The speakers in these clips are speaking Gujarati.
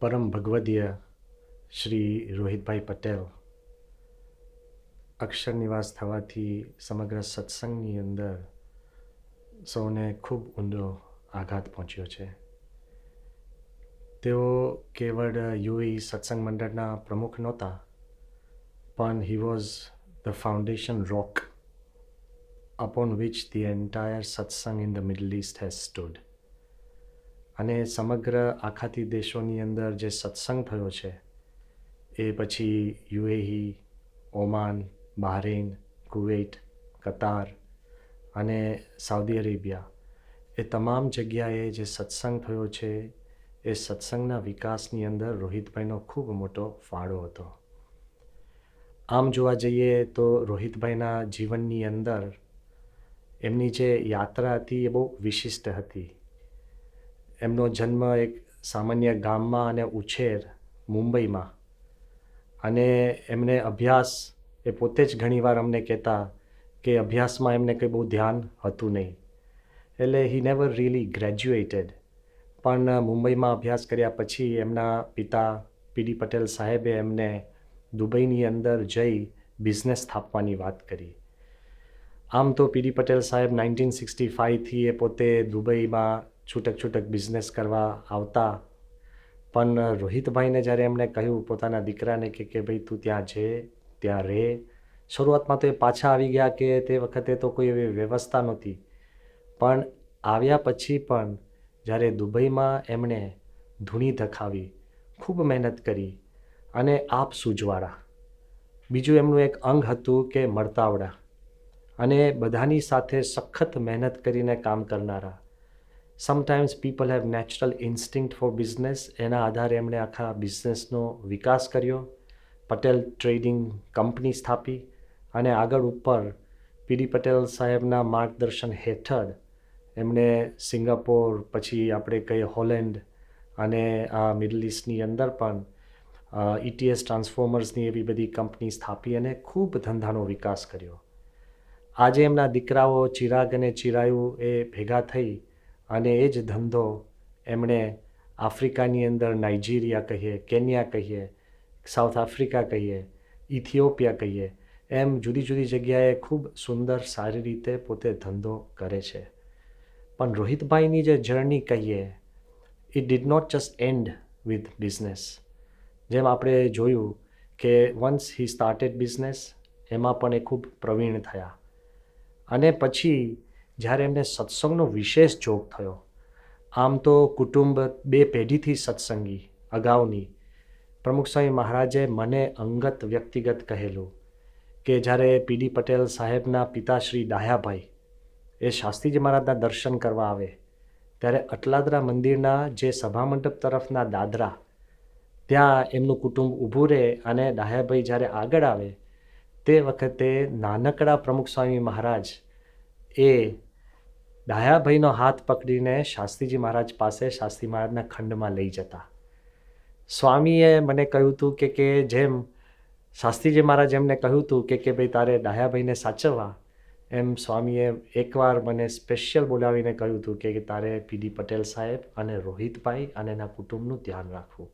પરમ ભગવદીય શ્રી રોહિતભાઈ પટેલ અક્ષર નિવાસ થવાથી સમગ્ર સત્સંગની અંદર સૌને ખૂબ ઊંડો આઘાત પહોંચ્યો છે. તેઓ કેવળ યુઈ સત્સંગ મંડળના પ્રમુખ નહોતા, પણ હી was the foundation rock upon which the entire satsang in the Middle East has stood. અને સમગ્ર આખાતી દેશોની અંદર જે સત્સંગ થયો છે એ પછી યુએઈ, ઓમાન, બહારેન, કુવૈત, કતાર અને સાઉદી અરેબિયા, એ તમામ જગ્યાએ જે સત્સંગ થયો છે એ સત્સંગના વિકાસની અંદર રોહિતભાઈનો ખૂબ મોટો ફાળો હતો. આમ જોવા જઈએ તો રોહિતભાઈના જીવનની અંદર એમની જે યાત્રા હતી એ બહુ વિશિષ્ટ હતી. એમનો જન્મ એક સામાન્ય ગામમાં અને ઉછેર મુંબઈમાં, અને એમને અભ્યાસ એ પોતે જ ઘણીવાર અમને કહેતા કે અભ્યાસમાં એમને કંઈ બહુ ધ્યાન હતું નહીં. એટલે હી નેવર રિયલી ગ્રેજ્યુએટેડ. પણ મુંબઈમાં અભ્યાસ કર્યા પછી એમના પિતા પીડી પટેલ સાહેબે એમને દુબઈની અંદર જઈ બિઝનેસ સ્થાપવાની વાત કરી. આમ તો પીડી પટેલ સાહેબ 1965થી એ પોતે દુબઈમાં છૂટક બિઝનેસ કરવા આવતા, પણ રોહિતભાઈને જ્યારે એમણે કહ્યું પોતાના દીકરાને કે ભાઈ તું ત્યાં છે, ત્યાં રહે. શરૂઆતમાં તો એ પાછા આવી ગયા કે તે વખતે તો કોઈ એવી વ્યવસ્થા નહોતી, પણ આવ્યા પછી પણ જ્યારે દુબઈમાં એમણે ધૂણી ધખાવી, ખૂબ મહેનત કરી અને આપ સૂજવાળા. બીજું એમનું એક અંગ હતું કે મળતાવડા, અને બધાની સાથે સખત મહેનત કરીને કામ કરનારા. Sometimes people have natural instinct four business. એના આધારે એમણે આખા બિઝનેસનો વિકાસ કર્યો, પટેલ ટ્રેડિંગ કંપની સ્થાપી, અને આગળ ઉપર પીડી પટેલ સાહેબના માર્ગદર્શન હેઠળ એમણે સિંગાપોર, પછી આપણે કહીએ હોલેન્ડ અને આ મિડલ ઇસ્ટની અંદર પણ ETS ટ્રાન્સફોર્મર્સની એવી બધી કંપની સ્થાપી અને ખૂબ ધંધાનો વિકાસ કર્યો. આજે એમના દીકરાઓ ચિરાગ અને ચિરાયુ એ ભેગા થઈ અને એ જ ધંધો એમણે આફ્રિકાની અંદર નાઇજીરિયા કહીએ, કેન્યા કહીએ, સાઉથ આફ્રિકા કહીએ, ઇથિયોપિયા કહીએ, એમ જુદી જુદી જગ્યાએ ખૂબ સુંદર સારી રીતે પોતે ધંધો કરે છે. પણ રોહિતભાઈની જે જર્ની કહીએ, it did not just end with business. જેમ આપણે જોયું કે વન્સ હી સ્ટાર્ટેડ બિઝનેસ, એમાં પણ એ ખૂબ પ્રવીણ થયા. અને પછી જ્યારે એમને સત્સંગનો વિશેષ જોગ થયો, આમ તો કુટુંબ 2 પેઢીથી સત્સંગી અગાઉની, પ્રમુખ સ્વામી મહારાજે મને અંગત વ્યક્તિગત કહેલું કે જ્યારે પીડી પટેલ સાહેબના પિતાશ્રી ડાહ્યાભાઈ એ શાસ્ત્રીજી મહારાજના દર્શન કરવા આવે ત્યારે અટલાદરા મંદિરના જે સભામંડપ તરફના દાદરા, ત્યાં એમનું કુટુંબ ઊભું રહે, અને ડાહ્યાભાઈ જ્યારે આગળ આવે તે વખતે નાનકડા પ્રમુખ સ્વામી મહારાજ એ ડાહ્યાભાઈનો હાથ પકડીને શાસ્ત્રીજી મહારાજ પાસે શાસ્ત્રી મહારાજના ખંડમાં લઈ જતા. સ્વામીએ મને કહ્યું હતું કે જેમ શાસ્ત્રીજી મહારાજ એમને કહ્યું હતું કે ભાઈ તારે ડાહ્યાભાઈને સાચવવા, એમ સ્વામીએ એકવાર મને સ્પેશિયલ બોલાવીને કહ્યું હતું કે તારે પીડી પટેલ સાહેબ અને રોહિતભાઈ અને એના કુટુંબનું ધ્યાન રાખવું.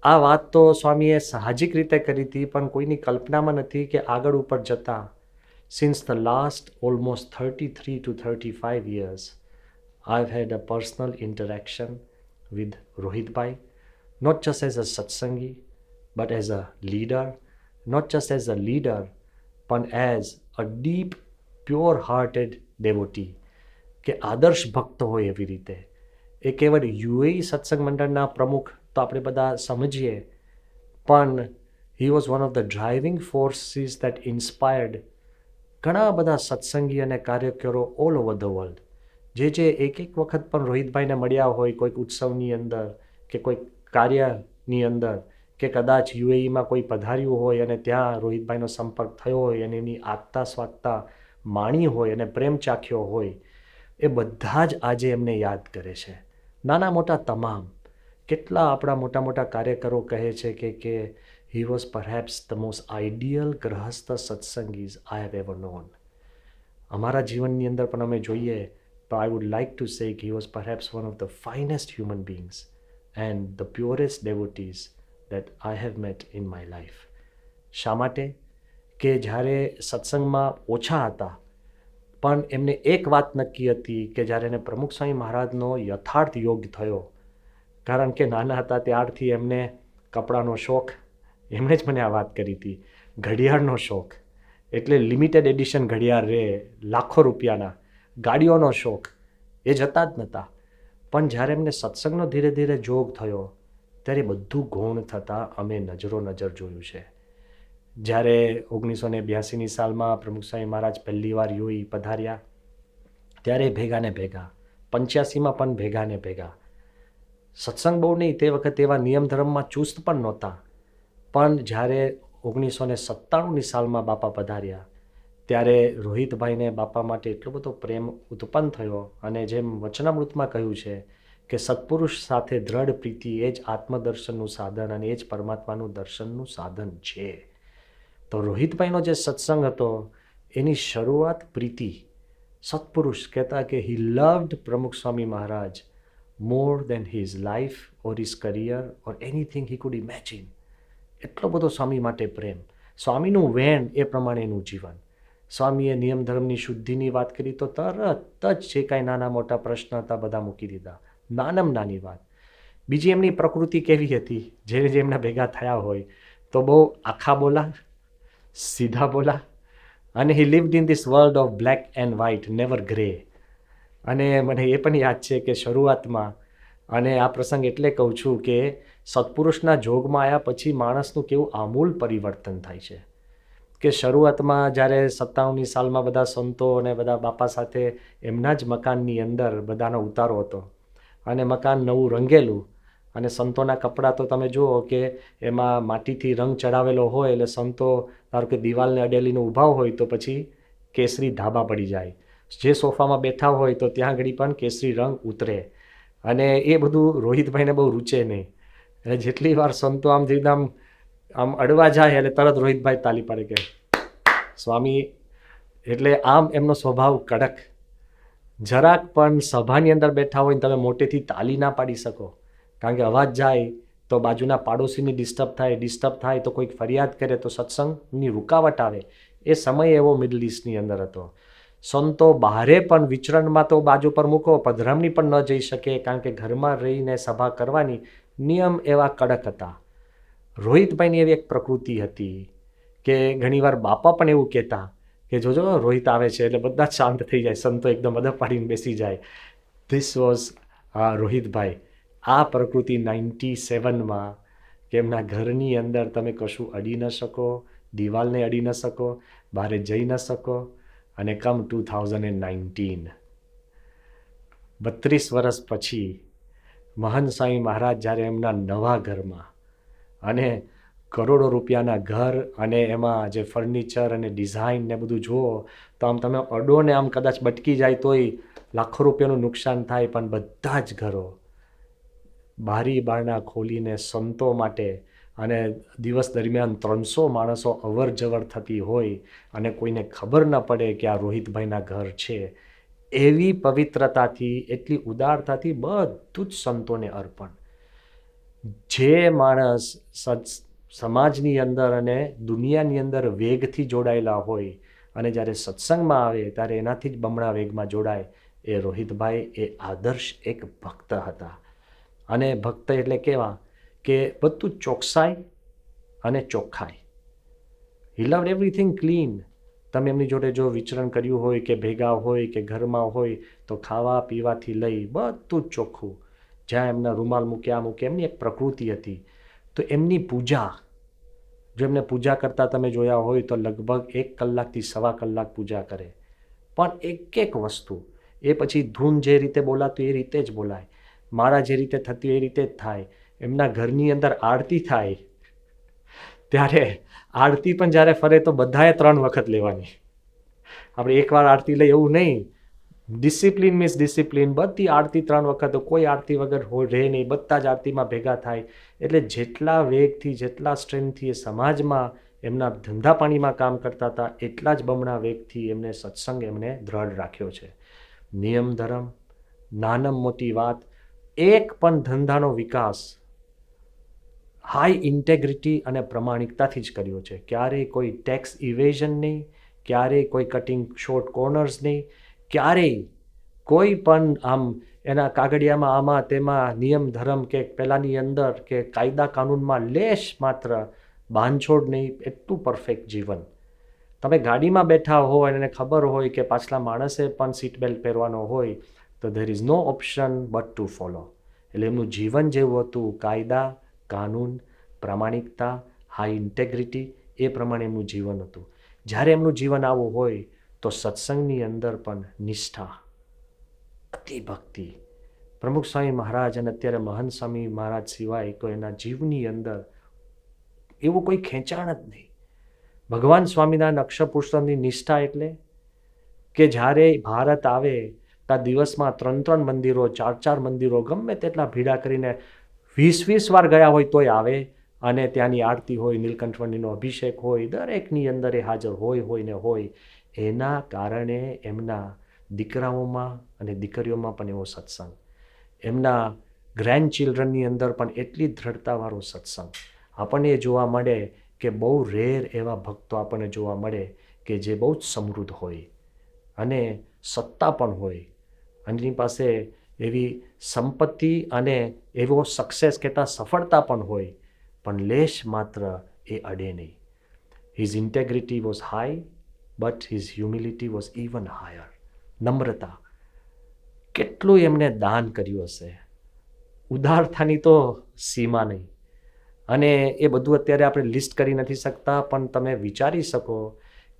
આ વાત તો સ્વામીએ સાહજિક રીતે કરી હતી, પણ કોઈની કલ્પનામાં નથી કે આગળ ઉપર જતા since the last almost 33 to 35 years, I've had a personal interaction with Rohit Bhai, not just as a satsangi, but as a leader, not just as a leader, but as a deep, pure-hearted devotee. કે આદર્શ ભક્ત હોય એવી રીતે. એ કેવળ યુએઈ સત્સંગ મંડળના પ્રમુખ તો આપણે બધા સમજીએ, પણ he was one of the driving forces that inspired ઘણા બધા સત્સંગી અને કાર્યકરો ઓલ ઓવર ધ વર્લ્ડ, જે એક વખત પણ રોહિતભાઈને મળ્યા હોય કોઈક ઉત્સવની અંદર કે કોઈક કાર્યની અંદર, કે કદાચ યુએઈમાં કોઈ પધાર્યું હોય અને ત્યાં રોહિતભાઈનો સંપર્ક થયો હોય અને એની આગતા સ્વાગતા માણી હોય અને પ્રેમ ચાખ્યો હોય, એ બધા જ આજે એમને યાદ કરે છે. નાના મોટા તમામ કેટલા આપણા મોટા મોટા કાર્યકરો કહે છે કે he was perhaps the most ideal ગ્રહસ્થ સત્સંગીઝ I have ever known. અમારા જીવનની અંદર પણ અમે જોઈએ તો I would like to say he was perhaps one of the finest human beings and the purest devotees that I have met in my life. શા માટે? કે જ્યારે સત્સંગમાં ઓછા હતા પણ એમને એક વાત નક્કી હતી કે જ્યારે એને પ્રમુખ સ્વામી મહારાજનો યથાર્થ યોગ થયો, કારણ કે નાના હતા ત્યારથી એમને કપડાનો શોખ, એમણે જ મને આ વાત કરી હતી, ઘડિયાળનો શોખ, એટલે લિમિટેડ એડિશન ઘડિયાળ રહે લાખો રૂપિયાના, ગાડીઓનો શોખ, એ જતા જ નહોતા. પણ જ્યારે એમને સત્સંગનો ધીરે ધીરે જોગ થયો ત્યારે બધું ગૌણ થતાં અમે નજરો નજર જોયું છે. જ્યારે 1982ની સાલમાં પ્રમુખ સ્વામી મહારાજ પહેલી વાર યુઈ પધાર્યા ત્યારે ભેગા ને ભેગા, 85માં પણ ભેગા ને ભેગા. સત્સંગ બહુ નહીં, તે વખતે એવા નિયમ ધર્મમાં ચુસ્ત પણ નહોતા. પણ જ્યારે 1997ની સાલમાં બાપા પધાર્યા ત્યારે રોહિતભાઈને બાપા માટે એટલો બધો પ્રેમ ઉત્પન્ન થયો, અને જેમ વચનામૃતમાં કહ્યું છે કે સત્પુરુષ સાથે દ્રઢ પ્રીતિ એ જ આત્મદર્શનનું સાધન અને એ જ પરમાત્માનું દર્શનનું સાધન છે. તો રોહિતભાઈનો જે સત્સંગ હતો એની શરૂઆત પ્રીતિ, સત્પુરુષ કહેતા કે હી લવ્ડ પ્રમુખ Swami Maharaj more than his life or his career or anything he could imagine. એટલો બધો સ્વામી માટે પ્રેમ, સ્વામીનું વેણ એ પ્રમાણેનું જીવન. સ્વામીએ નિયમ ધર્મની શુદ્ધિની વાત કરી તો તરત જ જે કાંઈ નાના મોટા પ્રશ્ન હતા બધા મૂકી દીધા, નાનામાં નાની વાત. બીજી એમની પ્રકૃતિ કેવી હતી, જે એમના ભેગા થયા હોય તો બહુ આખા બોલા, સીધા બોલા, અને he lived in this world of black and white, never grey. અને મને એ પણ યાદ છે કે શરૂઆતમાં, અને આ પ્રસંગ એટલે કહું છું કે સત્પુરુષના જોગમાં આવ્યા પછી માણસનું કેવું આમૂલ પરિવર્તન થાય છે. કે શરૂઆતમાં જ્યારે 97ની સાલમાં બધા સંતો અને બધા બાપા સાથે એમના જ મકાનની અંદર બધાનો ઉતારો હતો, અને મકાન નવું રંગેલું, અને સંતોના કપડાં તો તમે જુઓ કે એમાં માટીથી રંગ ચડાવેલો હોય, એટલે સંતો ધારો કે દિવાલને અડેલીને ઊભા હોય તો પછી કેસરી ધાબા પડી જાય, જે સોફામાં બેઠા હોય તો ત્યાં આગળ પણ કેસરી રંગ ઉતરે. અને એ બધું રોહિતભાઈને બહુ રૂચે નહીં, એટલે જેટલી વાર સંતો આમ ધીરે આમ અડવા જાય એટલે તરત રોહિતભાઈ તાલી પાડે કે સ્વામી. એટલે આમ એમનો સ્વભાવ કડક, જરાક પણ સભાની અંદર બેઠા હોય ને તમે મોટેથી તાલી ના પાડી શકો, કારણ કે અવાજ જાય તો બાજુના પાડોશીની ડિસ્ટર્બ થાય તો કોઈક ફરિયાદ કરે તો સત્સંગની રૂકાવટ આવે. એ સમય એવો મિડલ ઇસ્ટની અંદર હતો. સંતો બહારે પણ વિચરણમાં તો બાજુ પર મૂકો, પધરામણી પણ ન જઈ શકે, કારણ કે ઘરમાં રહીને સભા કરવાની નિયમ એવા કડક હતા. રોહિતભાઈની એવી એક પ્રકૃતિ હતી કે ઘણીવાર બાપા પણ એવું કહેતા કે જોજો રોહિત આવે છે એટલે બધા જ શાંત થઈ જાય, સંતો એકદમ અદબ પાડીને બેસી જાય. ધીસ વોઝ રોહિતભાઈ. આ પ્રકૃતિ 97માં કે એમના ઘરની અંદર તમે કશું અડી ન શકો, દિવાલને અડી ન શકો, બહાર જઈ ન શકો. અને કમ 2019, 32 વર્ષ પછી મહંત સ્વામી મહારાજ જ્યારે એમના નવા ઘરમાં, અને કરોડો રૂપિયાના ઘર, અને એમાં જે ફર્નિચર અને ડિઝાઇન ને બધું જુઓ તો આમ તમે અડો ને આમ કદાચ બટકી જાય તોય લાખો રૂપિયાનું નુકસાન થાય, પણ બધા જ ઘરો બારી બારણા ખોલીને સંતો માટે, અને દિવસ દરમિયાન 300 માણસો અવર જવર થતી હોય અને કોઈને ખબર ન પડે કે આ રોહિતભાઈના ઘર છે, એવી પવિત્રતાથી, એટલી ઉદારતાથી બધું જ સંતોને અર્પણ. જે માણસ સમાજની અંદર અને દુનિયાની અંદર વેગથી જોડાયેલા હોય અને જ્યારે સત્સંગમાં આવે ત્યારે એનાથી જ બમણા વેગમાં જોડાય, એ રોહિતભાઈ એ આદર્શ એક ભક્ત હતા. અને ભક્ત એટલે કેવા કે બધું ચોકસાઈ અને ચોખ્ખાઈ. હી લવ્ડ એવરીથિંગ ક્લીન. તમે એમની જોડે જો વિચરણ કર્યું હોય કે ભેગા હોય કે ઘરમાં હોય તો ખાવા પીવાથી લઈ બધું જ ચોખ્ખું. જ્યાં એમના રૂમાલ મૂક્યા મૂકે, એમની એક પ્રકૃતિ હતી. તો એમની પૂજા, જો એમને પૂજા કરતા તમે જોયા હોય તો લગભગ 1 કલાકથી 1.25 કલાક પૂજા કરે, પણ એક વસ્તુ, એ પછી ધૂન જે રીતે બોલાતું એ રીતે જ બોલાય, માળા જે રીતે થતી એ રીતે જ થાય. એમના ઘરની અંદર આરતી થાય ત્યારે આરતી પણ જ્યારે ફરે તો બધાએ 3 વખત લેવાની. આપણે એકવાર આરતી લઈ એવું નહીં. Discipline means discipline. બધી આરતી 3 વખત, કોઈ આરતી વગર રહે નહીં, બધા જ આરતીમાં ભેગા થાય. એટલે જેટલા વેગથી, જેટલા સ્ટ્રેન્થથી એ સમાજમાં એમના ધંધા પાણીમાં કામ કરતા હતા, એટલા જ બમણા વેગથી એમને સત્સંગ એમને દ્રઢ રાખ્યો છે. નિયમ ધર્મ, નાનમ મોટી વાત, એક પણ ધંધાનો વિકાસ હાઈ ઇન્ટેગ્રિટી અને પ્રમાણિકતાથી જ કર્યો છે. ક્યારેય કોઈ ટેક્સ ઇવેઝન નહીં, ક્યારેય કોઈ કટિંગ શોર્ટ કોર્નર્સ નહીં, ક્યારેય કોઈ પણ આમ એના કાગળિયામાં આમાં તેમાં નિયમ ધર્મ કે પહેલાંની અંદર કે કાયદા કાનૂનમાં લેશ માત્ર બાંધછોડ નહીં. એટલું પરફેક્ટ જીવન. તમે ગાડીમાં બેઠા હોય અને એને ખબર હોય કે પાછલા માણસે પણ સીટ બેલ્ટ પહેરવાનો હોય તો there is no option but to follow. એટલે એમનું જીવન જેવું હતું, કાયદા કાનૂન, પ્રામાણિકતા, હાઈ ઇન્ટેગ્રિટી, એ પ્રમાણે એમનું જીવન હતું. જ્યારે એમનું જીવન આવું હોય તો સત્સંગની અંદર પણ નિષ્ઠા, અતિ ભક્તિ. પ્રમુખ સ્વામી મહારાજ અને અત્યારે મહંત સ્વામી મહારાજ સિવાય કોઈ એના જીવની અંદર એવું કોઈ ખેંચાણ જ નહીં. ભગવાન સ્વામિનારાયણ અક્ષરપુરુષોત્તમની નિષ્ઠા એટલે કે જ્યારે ભારત આવે ત્યાં દિવસમાં 3 મંદિરો, 4 મંદિરો ગમે તેટલા ભીડા કરીને 20 વાર ગયા હોય તોય આવે અને ત્યાંની આરતી હોય, નીલકંઠવર્ણીનો અભિષેક હોય, દરેકની અંદર એ હાજર હોય ને હોય. એના કારણે એમના દીકરાઓમાં અને દીકરીઓમાં પણ એવો સત્સંગ, એમના ગ્રેન્ડ ચિલ્ડ્રનની અંદર પણ એટલી દ્રઢતાવાળો સત્સંગ આપણને એ જોવા મળે કે બહુ રેર એવા ભક્તો આપણને જોવા મળે કે જે બહુ જ સમૃદ્ધ હોય અને સત્તા પણ હોય, એની પાસે એવી સંપત્તિ અને એવો સક્સેસ કહેતા સફળતા પણ હોય, પણ લેશ માત્ર એ અડે નહીં. His integrity was high but his humility was even higher. નમ્રતા. કેટલું એમણે દાન કર્યું હશે, ઉદારતાની તો સીમા નહીં. અને એ બધું અત્યારે આપણે લિસ્ટ કરી નથી શકતા, પણ તમે વિચારી શકો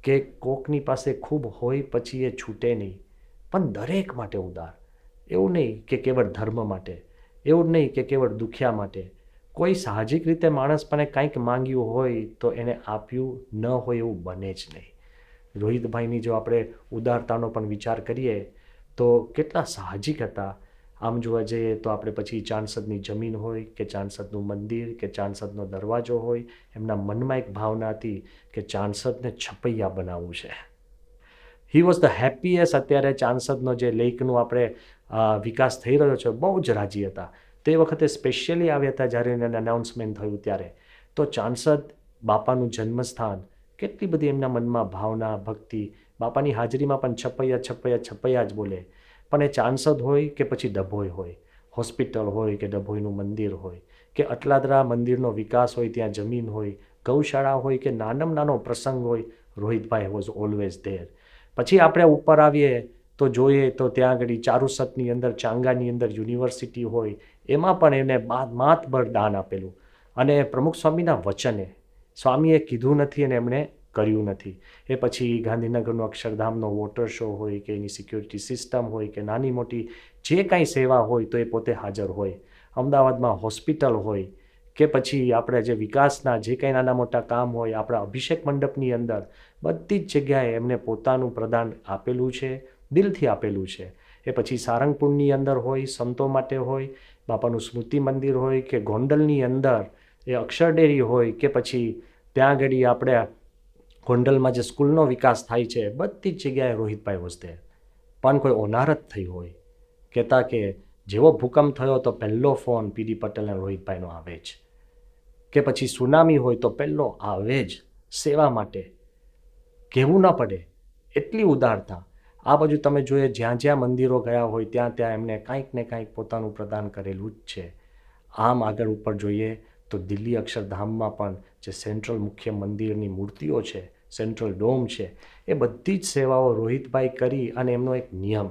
કે કોકની પાસે ખૂબ હોય પછી એ છૂટે નહીં, પણ દરેક માટે ઉદાર. એવું નહીં કે કેવળ ધર્મ માટે, એવું નહીં કે કેવળ દુખ્યા માટે. કોઈ સાહજિક રીતે માણસ પણ કંઈક માંગ્યું હોય તો એને આપ્યું ન હોય એવું બને જ નહીં. રોહિતભાઈની જો આપણે ઉદારતાનો પણ વિચાર કરીએ તો કેટલા સાહજિક હતા. આમ જોવા જઈએ તો આપણે પછી ચાંદસદની જમીન હોય કે ચાંદસદનું મંદિર કે ચાંદસદનો દરવાજો હોય, એમના મનમાં એક ભાવના હતી કે ચાંદસદને છપૈયા બનાવવું છે. હી વોઝ ધ હેપીએસ્ટ. અત્યારે ચાંદસદનો જે લેકનું આપણે વિકાસ થઈ રહ્યો છે, બહુ જ રાજી હતા. તે વખતે સ્પેશિયલી આવ્યા હતા જ્યારે એને અનાઉન્સમેન્ટ થયું ત્યારે. તો ચાંદસદ બાપાનું જન્મસ્થાન, કેટલી બધી એમના મનમાં ભાવના, ભક્તિ. બાપાની હાજરીમાં પણ છપૈયા છપૈયા છપૈયા જ બોલે. પણ એ ચાંદસદ હોય કે પછી ડભોઈ હોય, હોસ્પિટલ હોય કે ડભોઈનું મંદિર હોય કે અટલાદરા મંદિરનો વિકાસ હોય, ત્યાં જમીન હોય, ગૌશાળા હોય કે નાનામાં નાનો પ્રસંગ હોય, રોહિતભાઈ વોઝ ઓલવેઝ ધેર. પછી આપણે ઉપર આવીએ તો જોઈએ તો ત્યાં આગળ ચારુસતની અંદર, ચાંગાની અંદર યુનિવર્સિટી હોય, એમાં પણ એને માતબર દાન આપેલું. અને પ્રમુખ સ્વામીના વચને, સ્વામીએ કીધું નથી અને એમણે કર્યું નથી. એ પછી ગાંધીનગરનો અક્ષરધામનો વોટર શો હોય કે એની સિક્યોરિટી સિસ્ટમ હોય કે નાની મોટી જે કાંઈ સેવા હોય તો એ પોતે હાજર હોય. અમદાવાદમાં હોસ્પિટલ હોય કે પછી આપણે જે વિકાસના જે કંઈ નાના મોટા કામ હોય, આપણા અભિષેક મંડપની અંદર, બધી જ જગ્યાએ એમને પોતાનું પ્રદાન આપેલું છે, દિલથી આપેલું છે. એ પછી સારંગપુરની અંદર હોય, સંતો માટે હોય, બાપાનું સ્મૃતિ મંદિર હોય કે ગોંડલની અંદર એ અક્ષરડેરી હોય કે પછી ત્યાં આગળ આપણે ગોંડલમાં જે સ્કૂલનો વિકાસ થાય છે, બધી જ જગ્યાએ રોહિતભાઈ વસતે. પણ કોઈ ઓનારત થઈ હોય, કહેતા કે જેવો ભૂકંપ થયો તો પહેલો ફોન પીડી પટેલ અને રોહિતભાઈનો આવે જ, કે પછી સુનામી હોય તો પહેલો આવે જ સેવા માટે. કહેવું ન પડે એટલી ઉદારતા. આ બાજુ તમે જોઈએ જ્યાં જ્યાં મંદિરો ગયા હોય ત્યાં ત્યાં એમને કાંઈક ને કાંઈક પોતાનું પ્રદાન કરેલું જ છે. આમ આગળ ઉપર જોઈએ તો દિલ્હી અક્ષરધામમાં પણ જે સેન્ટ્રલ મુખ્ય મંદિરની મૂર્તિઓ છે, સેન્ટ્રલ ડોમ છે, એ બધી જ સેવાઓ રોહિતભાઈ કરી. અને એમનો એક નિયમ,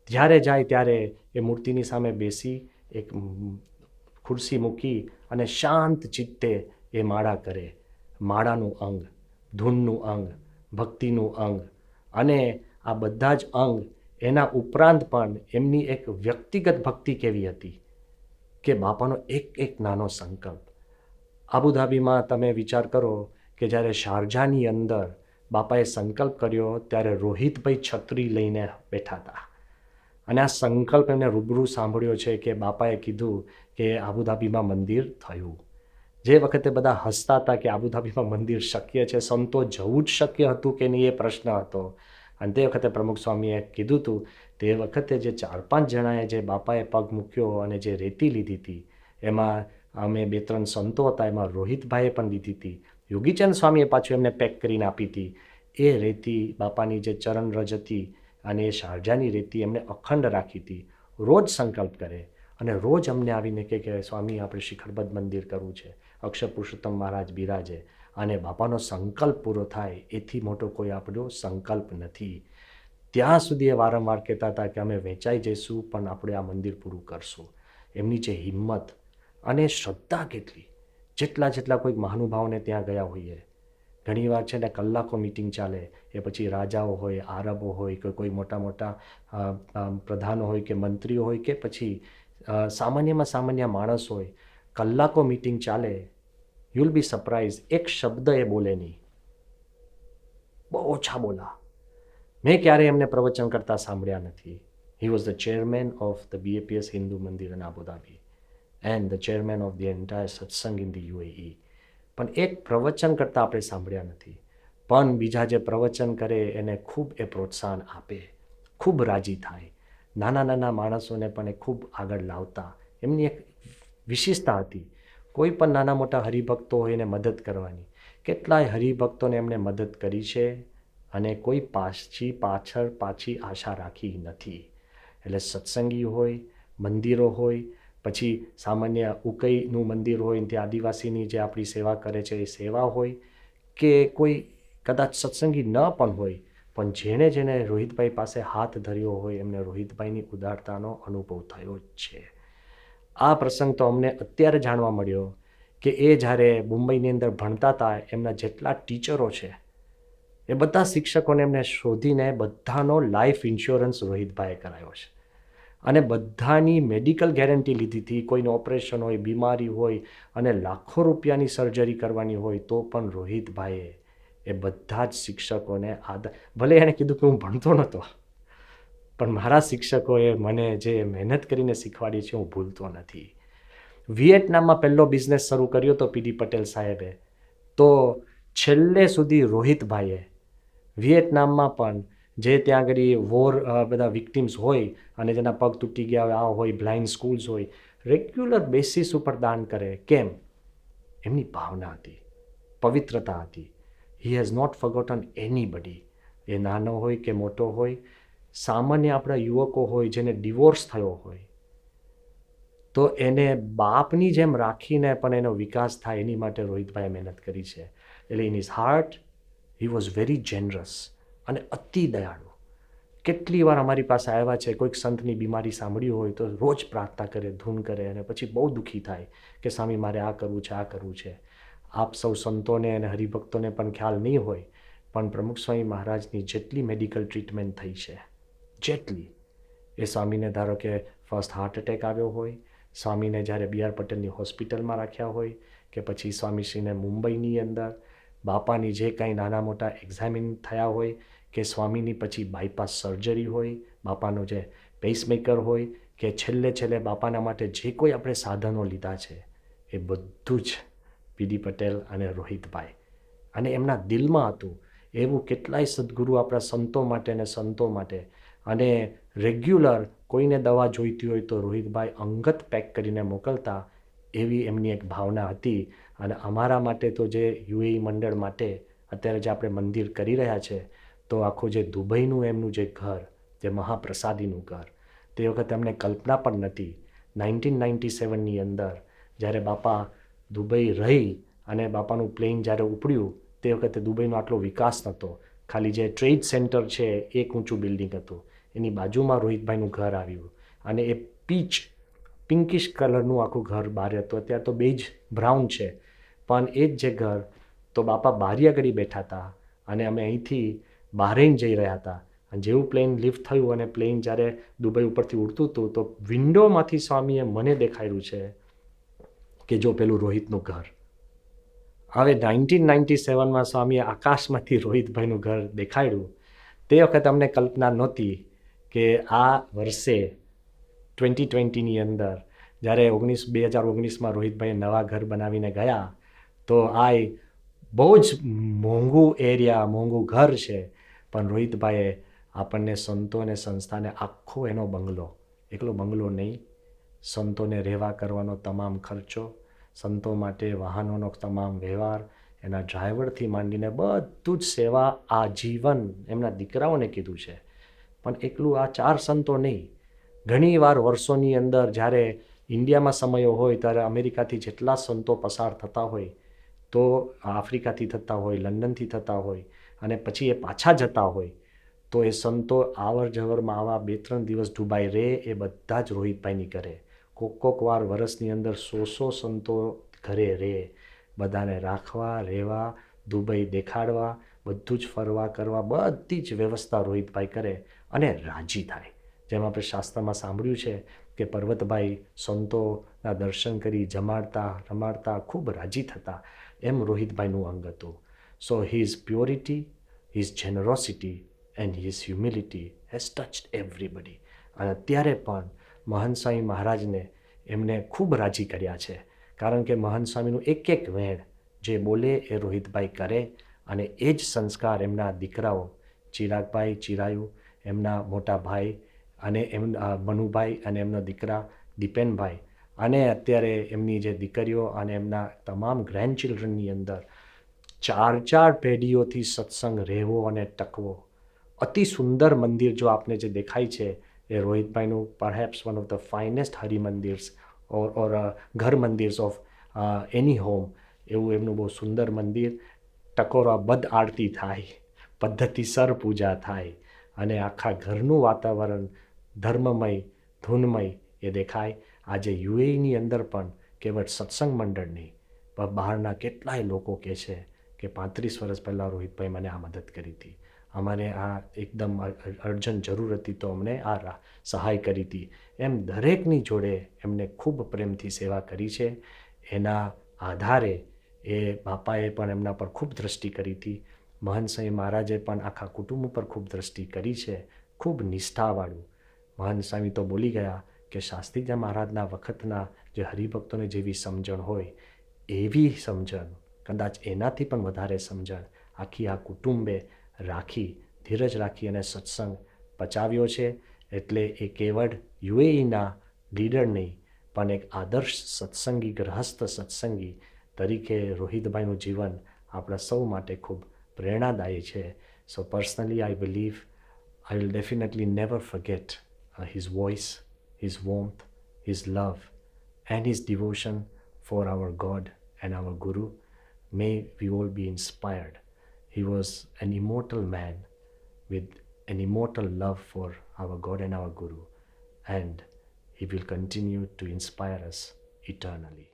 જ્યારે જાય ત્યારે એ મૂર્તિની સામે બેસી એક ખુરશી મૂકી અને શાંત ચિત્તે એ માળા કરે. માળાનું અંગ, ધૂનનું અંગ, ભક્તિનું અંગ, અને આ બધા જ અંગ. એના ઉપરાંત પણ એમની એક વ્યક્તિગત ભક્તિ કેવી હતી કે બાપાનો એક એક નાનો સંકલ્પ. આબુધાબીમાં તમે વિચાર કરો કે જ્યારે શારજાની અંદર બાપાએ સંકલ્પ કર્યો ત્યારે રોહિતભાઈ છત્રી લઈને બેઠા હતા. અને આ સંકલ્પ એમને રૂબરૂ સાંભળ્યો છે કે બાપાએ કીધું કે આબુધાબીમાં મંદિર થયું. જે વખતે બધા હસતા હતા કે આબુધાબીમાં મંદિર શક્ય છે, સંતો જવું જ શક્ય હતું કે નહીં એ પ્રશ્ન હતો. અને તે વખતે પ્રમુખ સ્વામીએ કીધું હતું તે વખતે જે 4-5 જણાએ જે બાપાએ પગ મૂક્યો અને જે રેતી લીધી હતી, એમાં અમે 2-3 સંતો હતા, એમાં રોહિતભાઈએ પણ લીધી હતી, યોગીચંદ સ્વામીએ પાછું એમને પેક કરીને આપી હતી. એ રેતી બાપાની જે ચરણ રજ હતી અને એ શારજાની રેતી એમને અખંડ રાખી હતી. રોજ સંકલ્પ કરે અને રોજ અમને આવીને કે સ્વામી આપણે શિખરબદ્ધ મંદિર કરવું છે, અક્ષર પુરુષોત્તમ મહારાજ બિરાજે, અને બાપાનો સંકલ્પ પૂરો થાય એથી મોટો કોઈ આપણો સંકલ્પ નથી. ત્યાં સુધી એ વારંવાર કહેતા હતા કે અમે વેચાઈ જઈશું પણ આપણે આ મંદિર પૂરું કરશું. એમની જે હિંમત અને શ્રદ્ધા કેટલી, જેટલા કોઈક મહાનુભાવોને ત્યાં ગયા હોઈએ, ઘણીવાર છે ને કલાકો મિટિંગ ચાલે, એ પછી રાજાઓ હોય, આરબો હોય કે કોઈ મોટા પ્રધાનો હોય કે મંત્રીઓ હોય કે પછી સામાન્યમાં સામાન્ય માણસ હોય, કલાકો મિટિંગ ચાલે, યુ વિલ બી સરપ્રાઇઝ, એક શબ્દ એ બોલે નહીં, બહુ ઓછા બોલા. મેં ક્યારેય એમને પ્રવચન કરતા સાંભળ્યા નથી. He was the chairman of the BAPS Hindu Mandir in Abu Dhabi and the chairman of the entire satsang in the UAE. પણ એક પ્રવચન કરતાં આપણે સાંભળ્યા નથી. પણ બીજા જે પ્રવચન કરે એને ખૂબ એ પ્રોત્સાહન આપે, ખૂબ રાજી થાય, નાના માણસોને પણ એ ખૂબ આગળ લાવતા. એમની એક વિશેષતા હતી, કોઈ પણ નાના મોટા હરિભક્તો હોય એને મદદ કરવાની. કેટલાય હરિભક્તોને એમણે મદદ કરી છે અને કોઈ પાછી આશા રાખી નથી. એટલે સત્સંગી હોય, મંદિરો હોય, પછી સામાન્ય ઉકઈનું મંદિર હોય તે આદિવાસીની જે આપણી સેવા કરે છે એ સેવા હોય, કે કોઈ કદાચ સત્સંગી ન પણ હોય, પણ જેણે રોહિતભાઈ પાસે હાથ ધર્યો હોય એમને રોહિતભાઈની ઉદારતાનો અનુભવ થયો જ છે. આ પ્રસંગ તો અમને અત્યારે જાણવા મળ્યો કે એ જ્યારે મુંબઈની અંદર ભણતા હતા, એમના જેટલા ટીચરો છે એ બધા શિક્ષકોને એમને શોધીને બધાનો લાઈફ ઇન્સ્યોરન્સ રોહિતભાઈએ કરાયો છે અને બધાની મેડિકલ ગેરંટી લીધી હતી. કોઈનું ઓપરેશન હોય, બીમારી હોય અને લાખો રૂપિયાની સર્જરી કરવાની હોય તો પણ રોહિતભાઈએ એ બધા જ શિક્ષકોને ભલે એણે કીધું કે હું ભણતો નહોતો, પણ મારા શિક્ષકોએ મને જે મહેનત કરીને શીખવાડી છે હું ભૂલતો નથી. વિયેટનામમાં પહેલો બિઝનેસ શરૂ કર્યો તો PD પટેલ સાહેબે, તો છેલ્લે સુધી રોહિતભાઈએ વિયેટનામમાં પણ જે ત્યાં આગળ વોર બધા વિક્ટિમ્સ હોય અને જેના પગ તૂટી ગયા હોય, બ્લાઇન્ડ સ્કૂલ્સ હોય, રેગ્યુલર બેસિસ ઉપર દાન કરે. કેમ? એમની ભાવના હતી, પવિત્રતા હતી. He has not forgotten anybody. એ નાનો હોય કે મોટો હોય, સામાન્ય આપણા યુવકો હોય જેને ડિવોર્સ થયો હોય તો એને બાપની જેમ રાખીને પણ એનો વિકાસ થાય એની માટે રોહિતભાઈએ મહેનત કરી છે. એટલે in his heart he was very generous અને અતિ દયાળુ. કેટલી વાર અમારી પાસે આવ્યા છે, કોઈક સંતની બીમારી સાંભળી હોય તો રોજ પ્રાર્થના કરે, ધૂન કરે અને પછી બહુ દુઃખી થાય કે સ્વામી મારે આ કરવું છે, આ કરવું છે. આપ સૌ સંતોને અને હરિભક્તોને પણ ખ્યાલ નહીં હોય, પણ પ્રમુખ સ્વામી મહારાજની જેટલી મેડિકલ ટ્રીટમેન્ટ થઈ છે, જેટલી, એ સ્વામીને ધારો કે ફર્સ્ટ હાર્ટ એટેક આવ્યો હોય, સ્વામીને જ્યારે BR પટેલની હોસ્પિટલમાં રાખ્યા હોય, કે પછી સ્વામીશ્રીને મુંબઈની અંદર બાપાની જે કાંઈ નાના મોટા એક્ઝામિન થયા હોય, કે સ્વામીની પછી બાયપાસ સર્જરી હોય, બાપાનો જે પેસમેકર હોય, કે છેલ્લે બાપાના માટે જે કોઈ આપણે સાધનો લીધા છે એ બધું જ PD પટેલ અને રોહિતભાઈ, અને એમના દિલમાં હતું. એવું કેટલાય સદગુરુ આપણા સંતો માટે અને સંતો માટે, અને રેગ્યુલર કોઈને દવા જોઈતી હોય તો રોહિતભાઈ અંગત પેક કરીને મોકલતા. એવી એમની એક ભાવના હતી. અને અમારા માટે તો જે UAE મંડળ માટે અત્યારે જે આપણે મંદિર કરી રહ્યા છે, તો આખું જે દુબઈનું એમનું જે ઘર, જે મહાપ્રસાદીનું ઘર, તે વખતે અમને કલ્પના પણ નથી. 1997ની અંદર જ્યારે બાપા દુબઈ રહી અને બાપાનું પ્લેન જ્યારે ઉપડ્યું, તે વખતે દુબઈનો આટલો વિકાસ નહોતો. ખાલી જે ટ્રેડ સેન્ટર છે એક ઊંચું બિલ્ડિંગ હતું, એની બાજુમાં રોહિતભાઈનું ઘર આવ્યું અને એ પિંકિશ કલરનું આખું ઘર બહાર હતું. અત્યારે તો બેજ બ્રાઉન છે, પણ એ જ જે ઘર, તો બાપા બારી આગળ બેઠા હતા અને અમે અહીંથી બહારેન જઈ રહ્યા હતા. અને જેવું પ્લેન લિફ્ટ થયું અને પ્લેન જ્યારે દુબઈ ઉપરથી ઉડતું હતું, તો વિન્ડોમાંથી સ્વામીએ મને દેખાડ્યું છે કે જો પેલું રોહિતનું ઘર. હવે 1997માં સ્વામીએ આકાશમાંથી રોહિતભાઈનું ઘર દેખાડ્યું. તે વખતે અમને કલ્પના નહોતી કે આ વર્ષે 2020ની અંદર જ્યારે 2019માં રોહિતભાઈએ નવા ઘર બનાવીને ગયા, તો આ બહુ જ મોંઘું એરિયા, મોંઘું ઘર છે, પણ રોહિતભાઈએ આપણને સંતો અને સંસ્થાને આખો એનો બંગલો, એકલો બંગલો નહીં, સંતોને રહેવા કરવાનો તમામ ખર્ચો, સંતો માટે વાહનોનો તમામ વ્યવહાર, એના ડ્રાઈવરથી માંડીને બધું જ સેવા આજીવન એમના દીકરાઓને કીધું છે. પણ એકલું આ 4 સંતો નહીં, ઘણીવાર વર્ષોની અંદર જ્યારે ઇન્ડિયામાં સમયો હોય ત્યારે અમેરિકાથી જેટલા સંતો પસાર થતા હોય, તો આફ્રિકાથી થતા હોય, લંડનથી થતા હોય, અને પછી એ પાછા જતા હોય, તો એ સંતો આવર જવરમાં આવા 2-3 દિવસ દુબઈ રહે, એ બધા જ રોહિતભાઈની ઘરે. કોક વાર વર્ષની અંદર 100 સંતો ઘરે રહે, બધાને રાખવા, રહેવા, દુબઈ દેખાડવા, બધું જ ફરવા કરવા, બધી જ વ્યવસ્થા રોહિતભાઈ કરે અને રાજી થાય. જેમ આપણે શાસ્ત્રમાં સાંભળ્યું છે કે પર્વતભાઈ સંતોના દર્શન કરી જમાડતા રમાડતા ખૂબ રાજી થતા, એમ રોહિતભાઈનું અંગ હતું. So his purity, his generosity and his humility has touched everybody. અને અત્યારે પણ મહંત સ્વામી મહારાજને એમને ખૂબ રાજી કર્યા છે, કારણ કે મહંત સ્વામીનું એક વેણ જે બોલે એ રોહિતભાઈ કરે, અને એ જ સંસ્કાર એમના દીકરાઓ ચિરાગભાઈ, ચિરાયુ, એમના મોટા ભાઈ, અને મનુભાઈ અને એમના દીકરા દીપેનભાઈ, અને અત્યારે એમની જે દીકરીઓ અને એમના તમામ ગ્રેન્ડ ચિલ્ડ્રનની અંદર 4 પેઢીઓથી સત્સંગ રહેવો અને ટકવો. અતિ સુંદર મંદિર જો આપને જે દેખાય છે એ રોહિતભાઈનું perhaps one of the finest હરિમંદિર્સ ઓર ઘર મંદિર્સ ઓફ એની હોમ, એવું એમનું બહુ સુંદર મંદિર. ટકોરાબદ્ધ આરતી થાય, પદ્ધતિસર પૂજા થાય, અને આખા ઘરનું વાતાવરણ ધર્મમય, ધૂનમય એ દેખાય. આજે યુએઈની અંદર પણ કેવળ સત્સંગ મંડળ નહીં, પણ બહારના કેટલાય લોકો કહે છે કે 35 વર્ષ પહેલાં રોહિતભાઈ મને આ મદદ કરી હતી, અમારે આ એકદમ અર્જન્ટ જરૂર હતી તો અમને આ સહાય કરી હતી. એમ દરેકની જોડે એમને ખૂબ પ્રેમથી સેવા કરી છે. એના આધારે એ બાપાએ પણ એમના પર ખૂબ દ્રષ્ટિ કરી હતી. મહંત સ્વામી મહારાજે પણ આખા કુટુંબ ઉપર ખૂબ દ્રષ્ટિ કરી છે, ખૂબ નિષ્ઠાવાળું. મહંત સ્વામી તો બોલી ગયા કે શાસ્ત્રીજી મહારાજના વખતના જે હરિભક્તોને જેવી સમજણ હોય, એવી સમજણ, કદાચ એનાથી પણ વધારે સમજણ આખી આ કુટુંબે રાખી, ધીરજ રાખી અને સત્સંગ પચાવ્યો છે. એટલે એ કેવળ યુએઈના લીડર નહીં, પણ એક આદર્શ સત્સંગી, ગ્રહસ્થ સત્સંગી તરીકે રોહિતભાઈનું જીવન આપણા સૌ માટે ખૂબ પ્રેરણાદાયી છે. So personally I believe I will definitely never forget his voice, his warmth, his love, and his devotion for our God and our Guru. May we all be inspired. He was an immortal man with an immortal love for our God and our Guru, and he will continue to inspire us eternally.